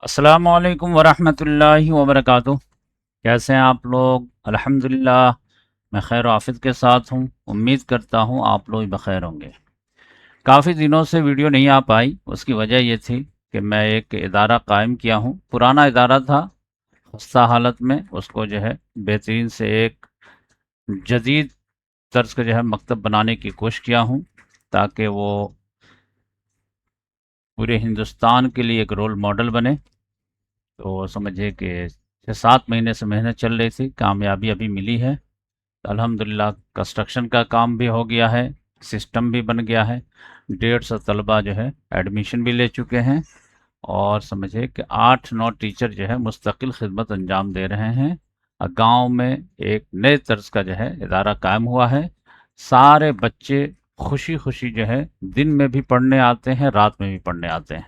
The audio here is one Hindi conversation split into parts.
अस्सलामुअलैकुम वरहमतुल्लाहि वबरकातुह। कैसे हैं आप लोग? अल्हम्दुलिल्लाह, मैं खैर आफियत के साथ हूँ। उम्मीद करता हूँ आप लोग बखैर होंगे। काफ़ी दिनों से वीडियो नहीं आ पाई, उसकी वजह ये थी कि मैं एक इदारा कायम किया हूँ। पुराना इदारा था, खस्ता हालत में। उसको जो है बेहतरीन से एक जदीद तर्ज का जो है मकतब बनाने की कोशिश किया हूँ, ताकि वो पूरे हिंदुस्तान के लिए एक रोल मॉडल बने। तो समझिए कि 6-7 महीने से मेहनत चल रही थी, कामयाबी अभी मिली है। अल्हम्दुलिल्लाह, कंस्ट्रक्शन का काम भी हो गया है, सिस्टम भी बन गया है। 150 तलबा जो है एडमिशन भी ले चुके हैं, और समझिए कि 8-9 टीचर जो है मुस्तकिल खिदमत अंजाम दे रहे हैं। गांव में एक नए तर्ज का जो है इदारा कायम हुआ है। सारे बच्चे खुशी खुशी जो है दिन में भी पढ़ने आते हैं, रात में भी पढ़ने आते हैं।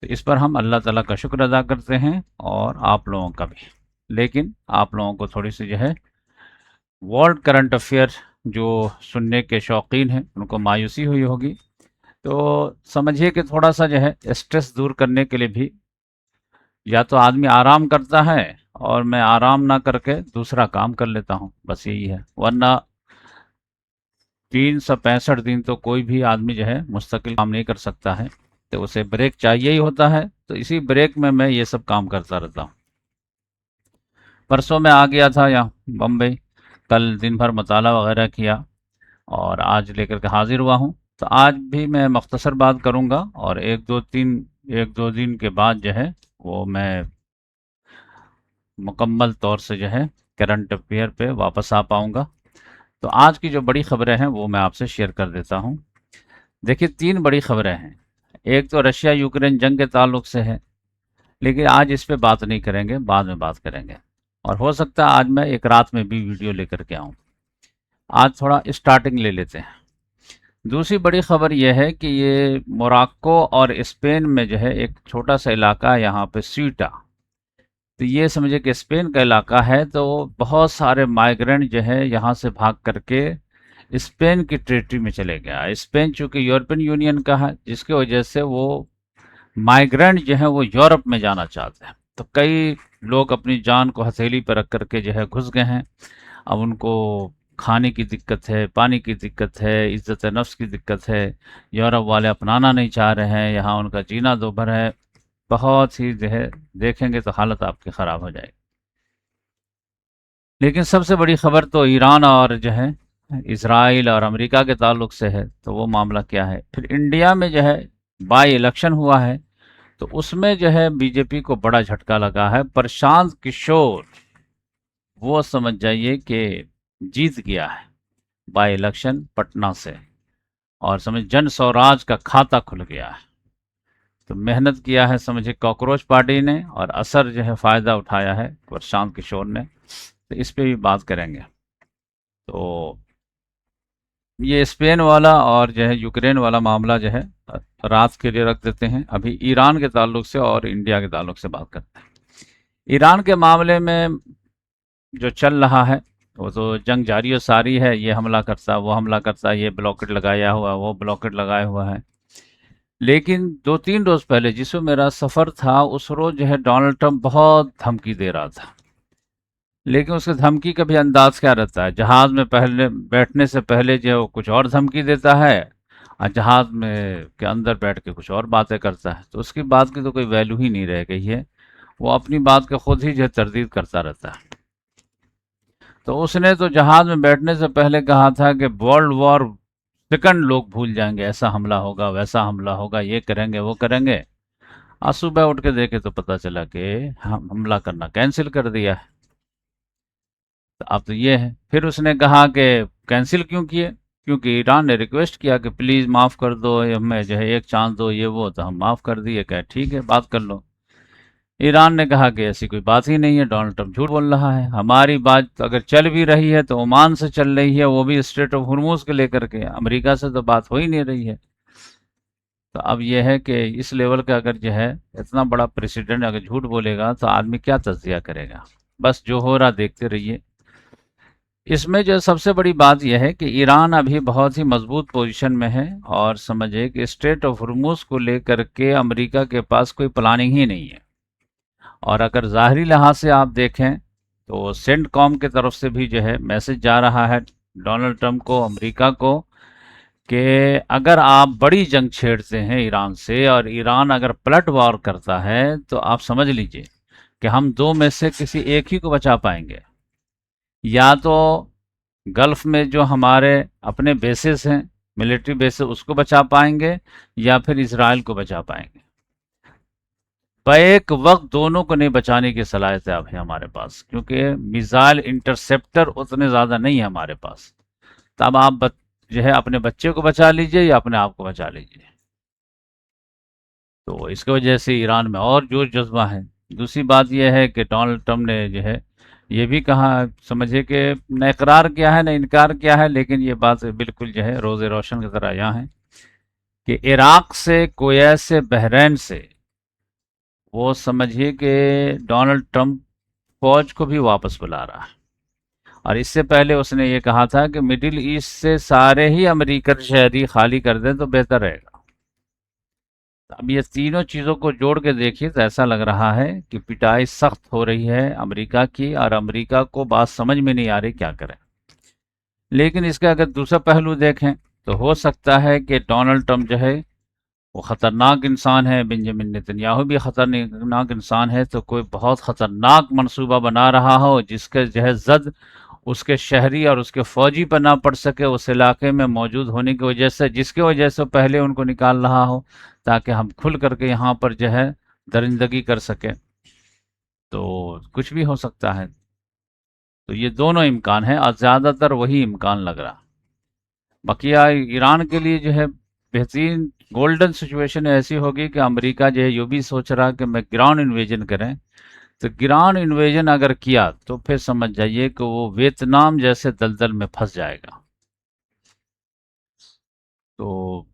तो इस पर हम अल्लाह ताला का शुक्र अदा करते हैं, और आप लोगों का भी। लेकिन आप लोगों को थोड़ी सी जो है वर्ल्ड करंट अफेयर जो सुनने के शौकीन हैं उनको मायूसी हुई होगी। तो समझिए कि थोड़ा सा जो है स्ट्रेस दूर करने के लिए भी या तो आदमी आराम करता है, और मैं आराम ना करके दूसरा काम कर लेता हूँ, बस यही है। वरना 365 दिन तो कोई भी आदमी जो है मुस्तकिल काम नहीं कर सकता है, तो उसे ब्रेक चाहिए ही होता है। तो इसी ब्रेक में मैं ये सब काम करता रहता हूँ। परसों मैं आ गया था यहाँ बम्बई, कल दिन भर मताला वगैरह किया, और आज लेकर के हाजिर हुआ हूँ। तो आज भी मैं मुख्तसर बात करूँगा, और एक दो दिन के बाद जो है वो मैं मुकम्मल तौर से जो है करंट अफेयर पे वापस आ पाऊँगा। तो आज की जो बड़ी खबरें हैं वो मैं आपसे शेयर कर देता हूँ। देखिए, 3 बड़ी खबरें हैं। एक तो रशिया यूक्रेन जंग के ताल्लुक से है, लेकिन आज इस पे बात नहीं करेंगे, बाद में बात करेंगे। और हो सकता है आज मैं एक रात में भी वीडियो लेकर के आऊँ। आज थोड़ा स्टार्टिंग ले लेते हैं। दूसरी बड़ी खबर यह है कि ये मोरक्को और स्पेन में जो है एक छोटा सा इलाका है यहाँ पे, सीटा। तो ये समझे कि स्पेन का इलाका है, तो बहुत सारे माइग्रेंट जो है यहाँ से भाग करके स्पेन की टेरिटरी में चले गया। स्पेन चूंकि यूरोपियन यूनियन का है, जिसकी वजह से वो माइग्रेंट जो है वो यूरोप में जाना चाहते हैं। तो कई लोग अपनी जान को हथेली पर रख करके जो है घुस गए हैं। अब उनको खाने की दिक्कत है, पानी की दिक्कत है, इज्जत नफ्स की दिक्कत है। यूरोप वाले अपनाना नहीं चाह रहे हैं, यहाँ उनका जीना दोभर है। बहुत ही जो है देखेंगे तो हालत आपकी ख़राब हो जाएगी। लेकिन सबसे बड़ी खबर तो ईरान और जो है इसराइल और अमेरिका के ताल्लुक से है। तो वो मामला क्या है? फिर इंडिया में जो है बाई इलेक्शन हुआ है, तो उसमें जो है बीजेपी को बड़ा झटका लगा है। प्रशांत किशोर, वो समझ जाइए कि जीत गया है बाई इलेक्शन पटना से, और समझ जन स्वराज का खाता खुल गया है। तो मेहनत किया है समझे कॉकरोच पार्टी ने, और असर जो है फायदा उठाया है प्रशांत किशोर ने। तो इस पे भी बात करेंगे। तो ये स्पेन वाला और जो है यूक्रेन वाला मामला जो है रात के लिए रख देते हैं। अभी ईरान के ताल्लुक से और इंडिया के ताल्लुक से बात करते हैं। ईरान के मामले में जो चल रहा है वो तो जंग जारी और सारी है। ये हमला करता, वो हमला करता, ये ब्लॉकेट लगाया हुआ, वो ब्लॉकेट लगाया हुआ है। लेकिन 2-3 रोज पहले जिसमें मेरा सफ़र था, उस रोज जो है डोनाल्ड ट्रंप बहुत धमकी दे रहा था। लेकिन उसके धमकी का भी अंदाज क्या रहता है? जहाज में पहले बैठने से पहले जो है वो कुछ और धमकी देता है, और जहाज में के अंदर बैठ के कुछ और बातें करता है। तो उसकी बात की तो कोई वैल्यू ही नहीं रह गई है। वो अपनी बात को खुद ही जो है तरदीद करता रहता है। तो उसने तो जहाज में बैठने से पहले कहा था कि वर्ल्ड वॉर सेकंड लोग भूल जाएंगे, ऐसा हमला होगा, वैसा हमला होगा, ये करेंगे, वो करेंगे। आज सुबह उठ के देखे तो पता चला कि हम हमला करना कैंसिल कर दिया है। तो अब तो ये है। फिर उसने कहा कि कैंसिल क्यों किए? क्योंकि ईरान ने रिक्वेस्ट किया कि प्लीज़ माफ़ कर दो, हमें जो है एक चांस दो, ये वो। तो हम माफ़ कर दिए, कहे ठीक है, बात कर लो। ईरान ने कहा कि ऐसी कोई बात ही नहीं है, डोनाल्ड ट्रंप झूठ बोल रहा है। हमारी बात अगर चल भी रही है तो ओमान से चल रही है, वो भी स्ट्रेट ऑफ हुर्मुज के लेकर के। अमेरिका से तो बात हो ही नहीं रही है। तो अब यह है कि इस लेवल का अगर जो है इतना बड़ा प्रेसिडेंट अगर झूठ बोलेगा तो आदमी क्या तज्जिया करेगा? बस जो हो रहा देखते रहिए। इसमें जो सबसे बड़ी बात यह है कि ईरान अभी बहुत ही मजबूत पोजीशन में है, और समझिए कि स्ट्रेट ऑफ हुर्मुज को लेकर के अमेरिका के पास कोई प्लानिंग ही नहीं है। और अगर ज़ाहरी लिहाज से आप देखें तो सेंटकॉम की तरफ से भी जो है मैसेज जा रहा है डोनाल्ड ट्रंप को, अमेरिका को, कि अगर आप बड़ी जंग छेड़ते हैं ईरान से और ईरान अगर पलट वार करता है तो आप समझ लीजिए कि हम दो में से किसी एक ही को बचा पाएंगे। या तो गल्फ में जो हमारे अपने बेसिस हैं, मिलिट्री बेसिस, उसको बचा पाएंगे, या फिर इसराइल को बचा पाएंगे। बैक वक्त दोनों को नहीं बचाने की सलाहियत है अभी हमारे पास, क्योंकि मिसाइल इंटरसेप्टर उतने ज़्यादा नहीं है हमारे पास। तब आप जो है अपने बच्चे को बचा लीजिए या अपने आप को बचा लीजिए। तो इसकी वजह से ईरान में और जोश जज्बा है। दूसरी बात यह है कि डोनाल्ड ट्रंप ने जो है ये भी कहा, समझिए कि न इकरार किया है न इनकार किया है, लेकिन ये बात बिल्कुल जो है रोज़े रोशन की तरह यहाँ है कि इराक से, कुवैत से, बहरीन से, वो समझिए कि डोनाल्ड ट्रंप फौज को भी वापस बुला रहा है। और इससे पहले उसने ये कहा था कि मिडिल ईस्ट से सारे ही अमेरिकन शहरी खाली कर दें तो बेहतर रहेगा। अब ये तीनों चीज़ों को जोड़ के देखिए तो ऐसा लग रहा है कि पिटाई सख्त हो रही है अमेरिका की, और अमेरिका को बात समझ में नहीं आ रही क्या करें। लेकिन इसका अगर दूसरा पहलू देखें तो हो सकता है कि डोनाल्ड ट्रंप जो है वो ख़तरनाक इंसान है, बेंजामिन नेतन्याहू भी ख़तरनाक इंसान है, तो कोई बहुत ख़तरनाक मंसूबा बना रहा हो जिसके जो है जद उसके शहरी और उसके फौजी पर ना पड़ सके, उस इलाके में मौजूद होने की वजह से, जिसकी वजह से पहले उनको निकाल रहा हो, ताकि हम खुल करके यहाँ पर जो है दरिंदगी कर सके। तो कुछ भी हो सकता है। तो ये दोनों इम्कान है और ज़्यादातर वही इम्कान लग रहा। बाकी ईरान के लिए जो है बेहतरीन गोल्डन सिचुएशन ऐसी होगी कि अमेरिका जो है ये भी सोच रहा कि मैं ग्राउंड इन्वेजन करें, तो ग्राउंड इन्वेजन अगर किया तो फिर समझ जाइए कि वो वियतनाम जैसे दलदल में फंस जाएगा। तो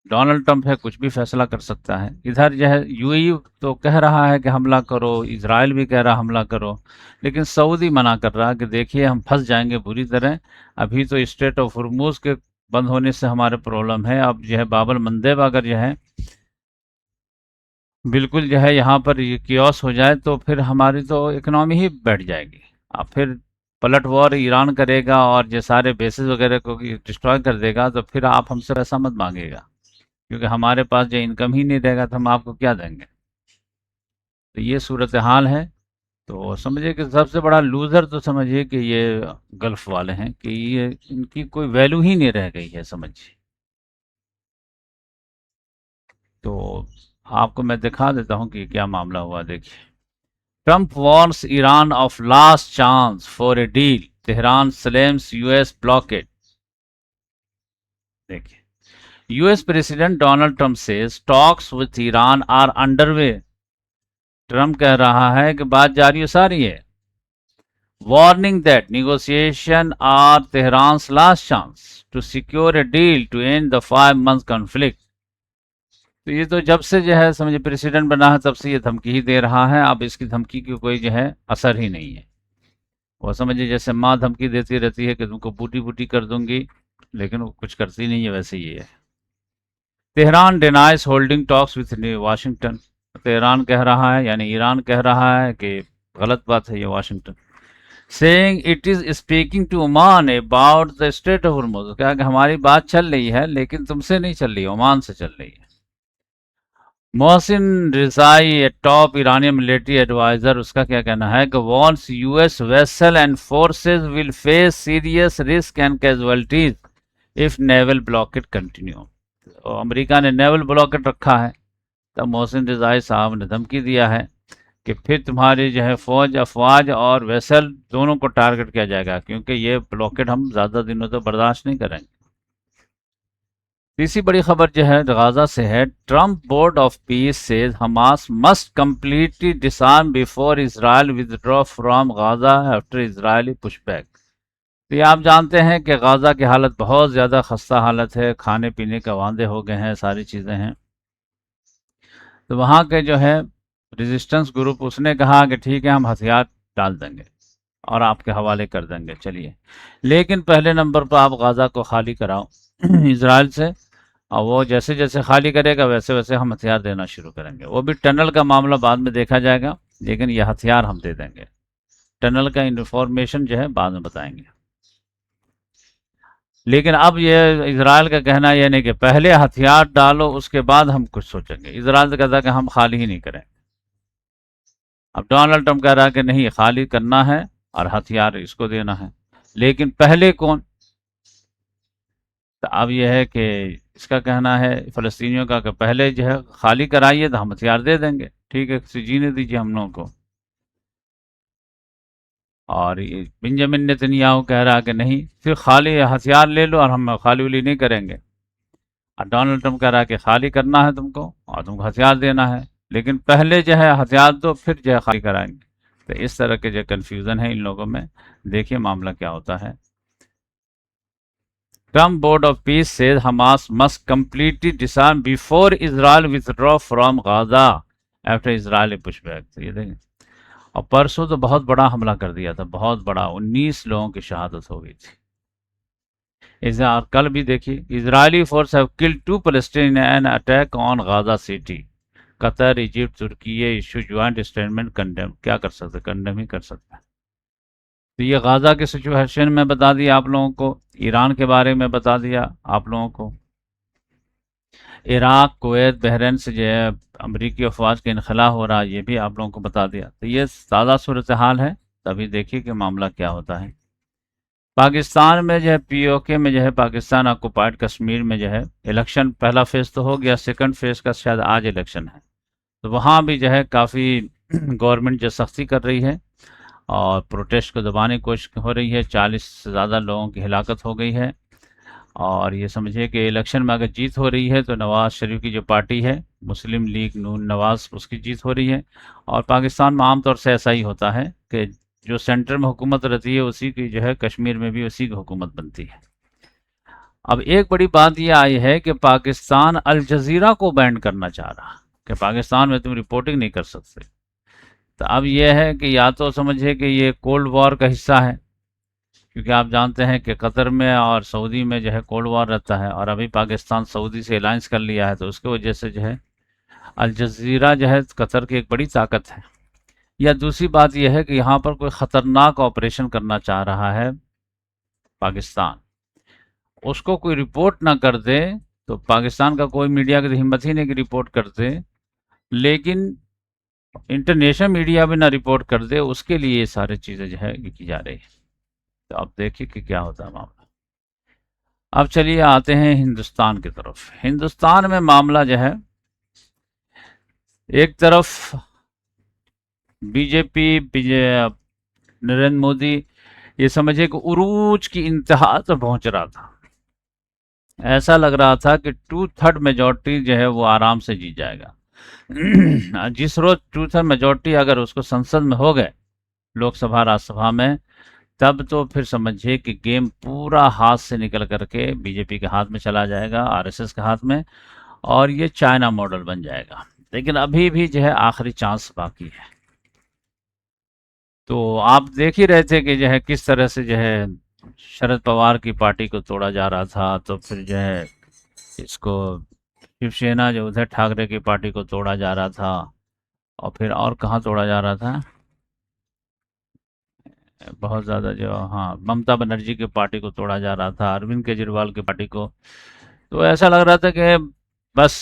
डोनाल्ड ट्रंप है, कुछ भी फैसला कर सकता है। इधर जो है यूएई तो कह रहा है कि हमला करो, इजराइल भी कह रहा हमला करो, लेकिन सऊदी मना कर रहा है कि देखिए हम फंस जाएंगे बुरी तरह। अभी तो स्ट्रेट ऑफ हुर्मुज के बंद होने से हमारे प्रॉब्लम है, अब जो है बाबल मंदेब अगर जो है बिल्कुल जो है यहाँ पर ये कियोस हो जाए तो फिर हमारी तो इकोनॉमी ही बैठ जाएगी। अब फिर पलट वार ईरान करेगा और ये सारे बेसिस वगैरह को डिस्ट्रॉय कर देगा, तो फिर आप हमसे पैसा मत मांगेगा, क्योंकि हमारे पास जो इनकम ही नहीं रहेगा तो हम आपको क्या देंगे। तो ये सूरत हाल है। तो समझिए कि सबसे बड़ा लूज़र तो समझिए कि ये गल्फ़ वाले हैं, कि ये इनकी कोई वैल्यू ही नहीं रह गई है समझिए। तो आपको मैं दिखा देता हूँ कि क्या मामला हुआ। देखिए, Trump warns Iran of last chance for a deal, Tehran slams US blockade. देखिए, US president Donald Trump says talks with Iran are underway. Trump कह रहा है कि बात जारी सारी है, warning that negotiation are Tehran's last chance to secure a deal to end the 5 month conflict। तो ये तो जब से जो है समझिए प्रेसिडेंट बना है तब से ये धमकी ही दे रहा है। अब इसकी धमकी की कोई जो है असर ही नहीं है। वो समझिए जैसे माँ धमकी देती रहती है कि तुमको बूटी बूटी कर दूंगी, लेकिन वो कुछ करती नहीं है, वैसे ही है। Tehran denies holding talks with Washington. Tehran कह रहा है, यानी ईरान कह रहा है कि गलत बात है ये Washington. Saying it is speaking to Oman about the Strait of Hormuz. क्या कि हमारी बात चल रही है लेकिन तुमसे नहीं चल रही, ओमान से चल रही है। Mohsen Rezaei, top Iranian military adviser, उसका क्या कहना है कि warns US vessels and forces will face serious risk and casualties if naval blockade continue. तो अमेरिका ने नेवल ब्लॉकेट रखा है, तब मोहसिन रिजाई साहब ने धमकी दिया है कि फिर तुम्हारी जो है फौज, अफवाज और वेसल दोनों को टारगेट किया जाएगा, क्योंकि ये ब्लॉकेट हम ज़्यादा दिनों तक बर्दाश्त नहीं करेंगे। तीसरी बड़ी खबर जो है गाजा से है। Trump board of peace says Hamas must completely disarm before Israel withdraw from Gaza after Israeli pushback. तो ये आप जानते हैं कि गाजा की हालत बहुत ज़्यादा खस्ता हालत है, खाने पीने का वांदे हो गए हैं, सारी चीज़ें हैं। तो वहाँ के जो है रेजिस्टेंस ग्रुप, उसने कहा कि ठीक है हम हथियार डाल देंगे। और आपके हवाले कर देंगे। चलिए, लेकिन पहले नंबर पर आप गाज़ा को खाली कराओ इसराइल से, और वो जैसे जैसे खाली करेगा वैसे वैसे हम हथियार देना शुरू करेंगे। वो भी टनल का मामला बाद में देखा जाएगा, लेकिन ये हथियार हम दे देंगे। टनल का इन्फॉर्मेशन जो है बाद में बताएंगे। लेकिन अब ये इजराइल का कहना यह नहीं कि पहले हथियार डालो उसके बाद हम कुछ सोचेंगे। इजराइल कहता है कि हम खाली ही नहीं करें। अब डोनाल्ड ट्रंप कह रहा है कि नहीं, खाली करना है और हथियार इसको देना है, लेकिन पहले कौन? तो अब यह है कि इसका कहना है फ़लस्तीनियों का कि पहले जो है खाली कराइए तो हम हथियार दे देंगे, ठीक है, जीने दीजिए हम लोगों को। और ये बेंजामिन नेतन्याहू कह रहा है कि नहीं, फिर खाली हथियार ले लो और हम खाली उली नहीं करेंगे। और डोनाल्ड ट्रंप कह रहा है कि खाली करना है तुमको और तुमको हथियार देना है, लेकिन पहले जो है हथियार दो फिर जो है खाली कराएंगे। तो इस तरह के जो कन्फ्यूज़न है इन लोगों में, देखिए मामला क्या होता है। Trump board of peace says Hamas must completely disarm before Israel withdraw from Gaza after Israeli pushback। तो ये देखें, और परसों तो बहुत बड़ा हमला कर दिया था, बहुत बड़ा, 19 लोगों की शहादत हो गई थी। इसे और कल भी देखिए, Israeli force have killed 2 Palestinian attack on Gaza City. Qatar, Egypt, तुर्की ये इशू ज्वाइंट स्टेटमेंट कंडेम, क्या कर सकते, कंडेम ही कर सकते हैं। तो ये गाजा की सिचुएशन में बता दिया आप लोगों को, ईरान के बारे में बता दिया आप लोगों को, इराक, कुवैत, बहरीन से जो है अमरीकी अफवाज का इनखला हो रहा है ये भी आप लोगों को बता दिया। तो ये ताज़ा सूरत हाल है। तभी देखिए कि मामला क्या होता है। पाकिस्तान में जो है पीओके में जो है पाकिस्तान ऑक्युपाइड कश्मीर में जो है इलेक्शन, पहला फेज़ तो हो गया, सेकंड फेज़ का शायद आज इलेक्शन है। तो वहाँ भी जो है काफ़ी गवर्नमेंट जो सख्ती कर रही है और प्रोटेस्ट को दबाने की कोशिश हो रही है। 40 से ज़्यादा लोगों की हिलाकत हो गई है। और ये समझिए कि इलेक्शन में अगर जीत हो रही है तो नवाज़ शरीफ की जो पार्टी है मुस्लिम लीग नून नवाज़, उसकी जीत हो रही है। और पाकिस्तान में आमतौर से ऐसा ही होता है कि जो सेंटर में हुकूमत रहती है उसी की जो है कश्मीर में भी उसी की हुकूमत बनती है। अब एक बड़ी बात यह आई है कि पाकिस्तान अल जजीरा को बैन करना चाह रहा, कि पाकिस्तान में तुम रिपोर्टिंग नहीं कर सकते। तो अब यह है कि या तो समझिए कि ये कोल्ड वॉर का हिस्सा है, क्योंकि आप जानते हैं कि कतर में और सऊदी में जो है कोल्ड वॉर रहता है, और अभी पाकिस्तान सऊदी से अलायंस कर लिया है, तो उसकी वजह से जो है अल जजीरा जो है कतर की एक बड़ी ताकत है। या दूसरी बात यह है कि यहाँ पर कोई ख़तरनाक ऑपरेशन करना चाह रहा है पाकिस्तान, उसको कोई रिपोर्ट ना कर दे तो पाकिस्तान का कोई मीडिया की हिम्मत ही नहीं कि रिपोर्ट कर दे, लेकिन इंटरनेशनल मीडिया भी ना रिपोर्ट कर दे, उसके लिए ये सारी चीज़ें जो है की जा रही है। तो अब देखिए कि क्या होता है मामला। अब चलिए आते हैं हिंदुस्तान की तरफ। हिंदुस्तान में मामला जो है, एक तरफ बीजेपी नरेंद्र मोदी ये समझे कि उरूज की इंतहा पर पहुंच रहा था। ऐसा लग रहा था कि 2/3 मेजॉरिटी जो है वो आराम से जीत जाएगा। जिस रोज 2/3 मेजॉरिटी अगर उसको संसद में हो गए, लोकसभा राज्यसभा में, तब तो फिर समझिए कि गेम पूरा हाथ से निकल करके बीजेपी के हाथ में चला जाएगा, आरएसएस के हाथ में, और ये चाइना मॉडल बन जाएगा। लेकिन अभी भी जो है आखिरी चांस बाकी है। तो आप देख ही रहे थे कि जो है किस तरह से जो है शरद पवार की पार्टी को तोड़ा जा रहा था, तो फिर जो है इसको शिवसेना जो उद्धव ठाकरे की पार्टी को तोड़ा जा रहा था, और फिर और कहाँ तोड़ा जा रहा था, बहुत ज़्यादा जो, हाँ, ममता बनर्जी की पार्टी को तोड़ा जा रहा था, अरविंद केजरीवाल की पार्टी को। तो ऐसा लग रहा था कि बस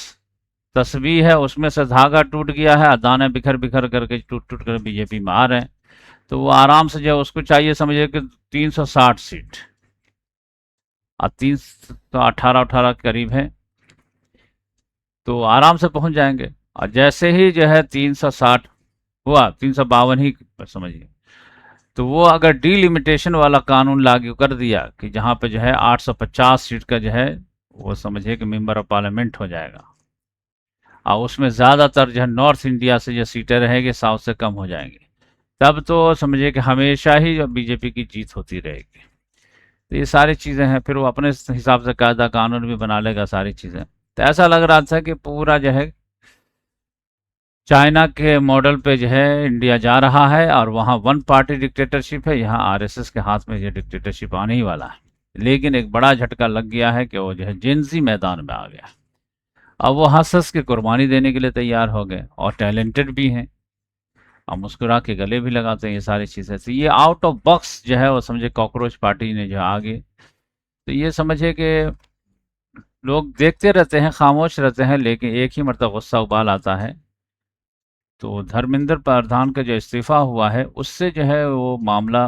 तस्वीर है, उसमें से धागा टूट गया है, दाने बिखर बिखर करके टूट टूट कर बीजेपी में आ रहे हैं। तो वो आराम से जो उसको चाहिए समझिए कि 360 सीट, और 318 के करीब है, तो आराम से पहुंच जाएंगे। और जैसे ही जो है 360 हुआ, 352 ही समझिए, तो वो अगर डीलिमिटेशन वाला कानून लागू कर दिया कि जहाँ पे जो है 850 सीट का जो है वो समझिए कि मेंबर ऑफ पार्लियामेंट हो जाएगा, और उसमें ज़्यादातर जो है नॉर्थ इंडिया से जो सीटें रहेंगी, साउथ से कम हो जाएंगी, तब तो समझिए कि हमेशा ही बीजेपी की जीत होती रहेगी। तो ये सारी चीज़ें हैं, फिर वो अपने हिसाब से कायदा कानून भी बना लेगा सारी चीज़ें। तो ऐसा लग रहा था कि पूरा जो है चाइना के मॉडल पे जो है इंडिया जा रहा है, और वहाँ वन पार्टी डिक्टेटरशिप है, यहाँ आरएसएस के हाथ में ये डिक्टेटरशिप आने ही वाला है। लेकिन एक बड़ा झटका लग गया है कि वो जो है जेंजी मैदान में आ गया। अब वो हंस-हंस के कुर्बानी देने के लिए तैयार हो गए, और टैलेंटेड भी हैं, और मुस्कुरा के गले भी लगाते हैं, ये सारी चीज़ें। तो ये आउट ऑफ बॉक्स जो है वो समझे कॉकरोच पार्टी ने जो आगे, तो ये समझिए कि लोग देखते रहते हैं, खामोश रहते हैं, लेकिन एक ही मरतबा गुस्सा उबाल आता है। तो धर्मेंद्र प्रधान का जो इस्तीफा हुआ है, उससे जो है वो मामला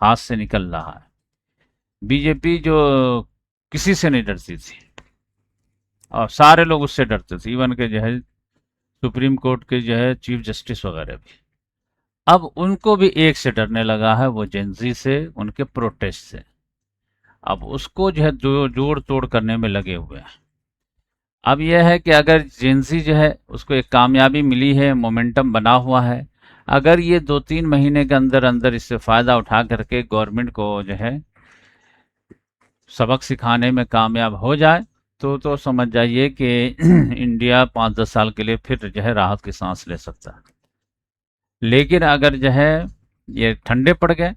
हाथ से निकल रहा है। बीजेपी जो किसी से नहीं डरती थी, और सारे लोग उससे डरते थे, इवन के जो है सुप्रीम कोर्ट के जो है चीफ जस्टिस वगैरह भी। अब उनको भी एक से डरने लगा है, वो जेंजी से, उनके प्रोटेस्ट से। अब उसको जो है जोड़ तोड़ करने में लगे हुए हैं। अब यह है कि अगर जेंजी जो है उसको एक कामयाबी मिली है, मोमेंटम बना हुआ है, अगर ये 2-3 महीने के अंदर अंदर इससे फ़ायदा उठा करके गवर्नमेंट को जो है सबक सिखाने में कामयाब हो जाए, तो समझ जाइए कि इंडिया 5-10 साल के लिए फिर जो है राहत की सांस ले सकता है। लेकिन अगर जो है ये ठंडे पड़ गए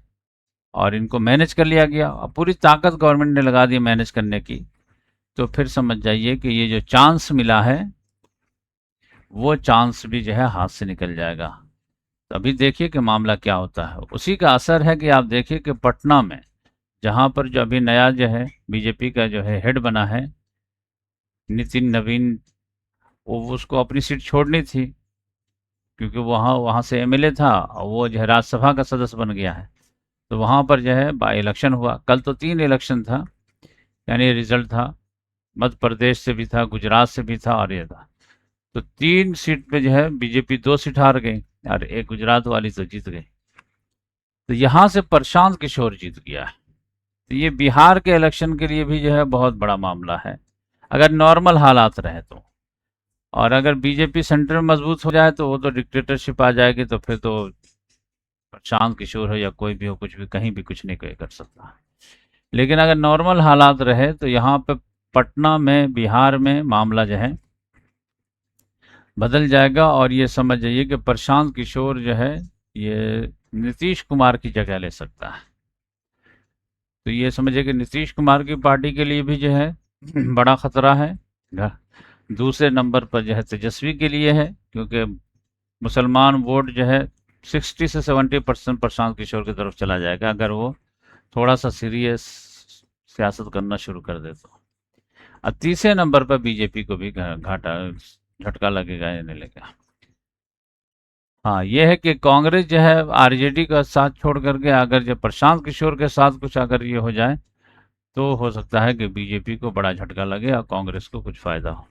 और इनको मैनेज कर लिया गया, और पूरी ताकत गवर्नमेंट ने लगा दी मैनेज करने की, तो फिर समझ जाइए कि ये जो चांस मिला है, वो चांस भी जो है हाथ से निकल जाएगा। तो अभी देखिए कि मामला क्या होता है। उसी का असर है कि आप देखिए कि पटना में, जहाँ पर जो अभी नया जो है बीजेपी का जो है हेड बना है नितिन नवीन, वो उसको अपनी सीट छोड़नी थी, क्योंकि वहाँ वहाँ से एमएलए था, और वो जो है राज्यसभा का सदस्य बन गया है। तो वहाँ पर जो है बाई इलेक्शन हुआ। कल तो 3 इलेक्शन था, यानी रिजल्ट था, मध्य प्रदेश से भी था, गुजरात से भी था, और ये था। तो 3 सीट पे जो है बीजेपी 2 सीट हार गई, और एक गुजरात वाली तो जीत गई। तो यहाँ से प्रशांत किशोर जीत गया है। तो ये बिहार के इलेक्शन के लिए भी जो है बहुत बड़ा मामला है, अगर नॉर्मल हालात रहे तो। और अगर बीजेपी सेंटर में मजबूत हो जाए तो वो तो डिक्टेटरशिप आ जाएगी, तो फिर तो प्रशांत किशोर हो या कोई भी हो, कुछ भी कहीं भी कुछ नहीं कर सकता। लेकिन अगर नॉर्मल हालात रहे तो यहाँ पे पटना में, बिहार में मामला जो है बदल जाएगा, और ये समझ जाइए कि प्रशांत किशोर जो है ये नीतीश कुमार की जगह ले सकता है। तो ये समझिए कि नीतीश कुमार की पार्टी के लिए भी जो है बड़ा खतरा है। दूसरे नंबर पर जो है तेजस्वी के लिए है, क्योंकि मुसलमान वोट जो है 60 से 70% प्रशांत किशोर की तरफ चला जाएगा, अगर वो थोड़ा सा सीरियस सियासत करना शुरू कर दे तो। और तीसरे नंबर पर बीजेपी को भी घाटा झटका लगेगा या नहीं लगेगा। हाँ, ये है कि कांग्रेस जो है आरजेडी का साथ छोड़ करके अगर जो प्रशांत किशोर के साथ कुछ अगर ये हो जाए, तो हो सकता है कि बीजेपी को बड़ा झटका लगे और कांग्रेस को कुछ फायदा हो।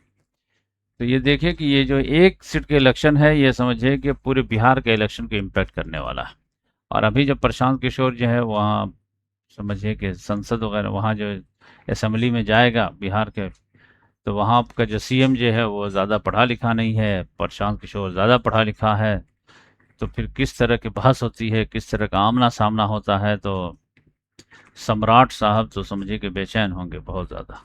तो ये देखिए कि ये जो एक सीट के इलेक्शन है, ये समझिए कि पूरे बिहार के इलेक्शन को इम्पैक्ट करने वाला है। और अभी जब प्रशांत किशोर जो है वहाँ समझिए कि संसद वगैरह, वहाँ जो असेंबली में जाएगा बिहार के, तो वहाँ का जो सीएम जो है वो ज़्यादा पढ़ा लिखा नहीं है, प्रशांत किशोर ज़्यादा पढ़ा लिखा है। तो फिर किस तरह की बहस होती है, किस तरह का आमना सामना होता है, तो सम्राट साहब तो समझिए कि बेचैन होंगे बहुत ज़्यादा।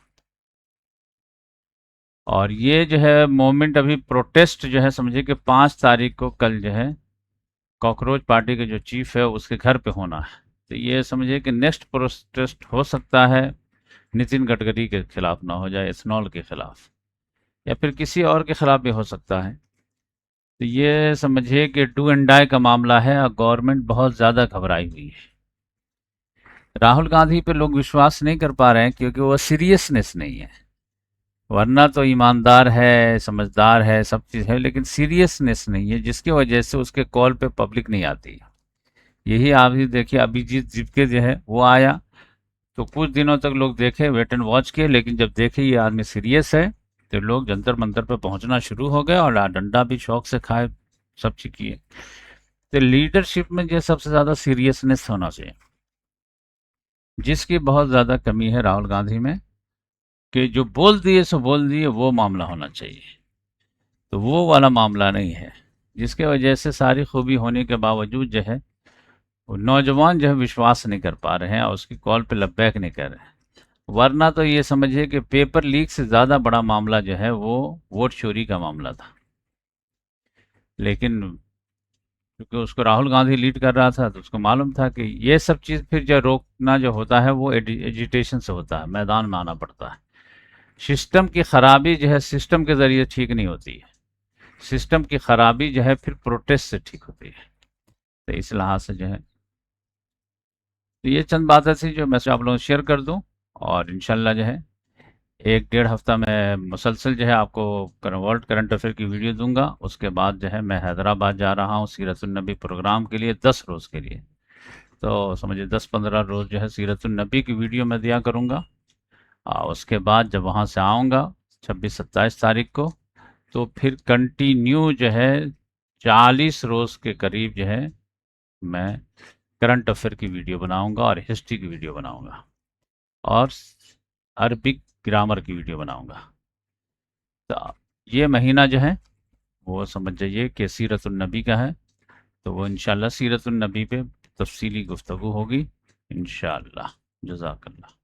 और ये जो है मोमेंट अभी प्रोटेस्ट जो है समझिए कि 5 तारीख को कल जो है कॉकरोच पार्टी के जो चीफ है उसके घर पे होना है। तो ये समझिए कि नेक्स्ट प्रोटेस्ट हो सकता है नितिन गडकरी के खिलाफ ना हो जाए, इथेनॉल के खिलाफ, या फिर किसी और के खिलाफ भी हो सकता है। तो ये समझिए कि डू एंड डाई का मामला है, और गवर्नमेंट बहुत ज़्यादा घबराई हुई है। राहुल गांधी पे लोग विश्वास नहीं कर पा रहे हैं, क्योंकि वो सीरियसनेस नहीं है। वरना तो ईमानदार है, समझदार है, सब चीज़ है, लेकिन सीरियसनेस नहीं है, जिसकी वजह से उसके कॉल पे पब्लिक नहीं आती। यही आप ही देखिए, अभिजीत जीतके जो है वो आया, तो कुछ दिनों तक लोग देखे, वेट एंड वॉच किए, लेकिन जब देखे ये आदमी सीरियस है, तो लोग जंतर मंतर पर पहुंचना शुरू हो गए, और डंडा भी शौक से खाए, सब चीज किए। तो लीडरशिप में जो सबसे ज़्यादा सीरियसनेस होना चाहिए, जिसकी बहुत ज़्यादा कमी है राहुल गांधी में, कि जो बोल दिए सो बोल दिए, वो मामला होना चाहिए। तो वो वाला मामला नहीं है, जिसके वजह से सारी खूबी होने के बावजूद जो है वो नौजवान जो है विश्वास नहीं कर पा रहे हैं, और उसकी कॉल पे लबैक नहीं कर रहे हैं। वरना तो ये समझिए कि पेपर लीक से ज़्यादा बड़ा मामला जो है वो वोट चोरी का मामला था। लेकिन क्योंकि उसको राहुल गांधी लीड कर रहा था तो उसको मालूम था कि ये सब चीज़ फिर जो रोकना जो होता है वो एजिटेशन से होता है, मैदान में आना पड़ता है। सिस्टम की खराबी जो है सिस्टम के ज़रिए ठीक नहीं होती है, सिस्टम की खराबी जो है फिर प्रोटेस्ट से ठीक होती है। तो इस लिहाज से जो है, तो ये चंद बातें थी जो मैं आप लोगों से शेयर कर दूं। और इंशाल्लाह जो है 1 डेढ़ हफ्ता में मुसलसल जो है आपको वर्ल्ड करंट अफेयर की वीडियो दूंगा। उसके बाद जो है मैं हैदराबाद जा रहा हूँ सीरतुलनबी प्रोग्राम के लिए 10 रोज़ के लिए। तो समझिए 10-15 रोज़ जो है सीरतुलनबी की वीडियो मैं दिया करूँगा। उसके बाद जब वहाँ से आऊँगा 26-27 तारीख को, तो फिर कंटिन्यू जो है 40 रोज़ के करीब जो है मैं करंट अफेयर की वीडियो बनाऊंगा और हिस्ट्री की वीडियो बनाऊंगा और अरबिक ग्रामर की वीडियो बनाऊंगा। तो ये महीना जो है वो समझ जाइए कि सीरतुलनबी का है। तो वो इंशाल्लाह सीरतुलनबी पे तफसीली गुफ्तगू होगी इंशाल्लाह। जज़ाकल्लाह।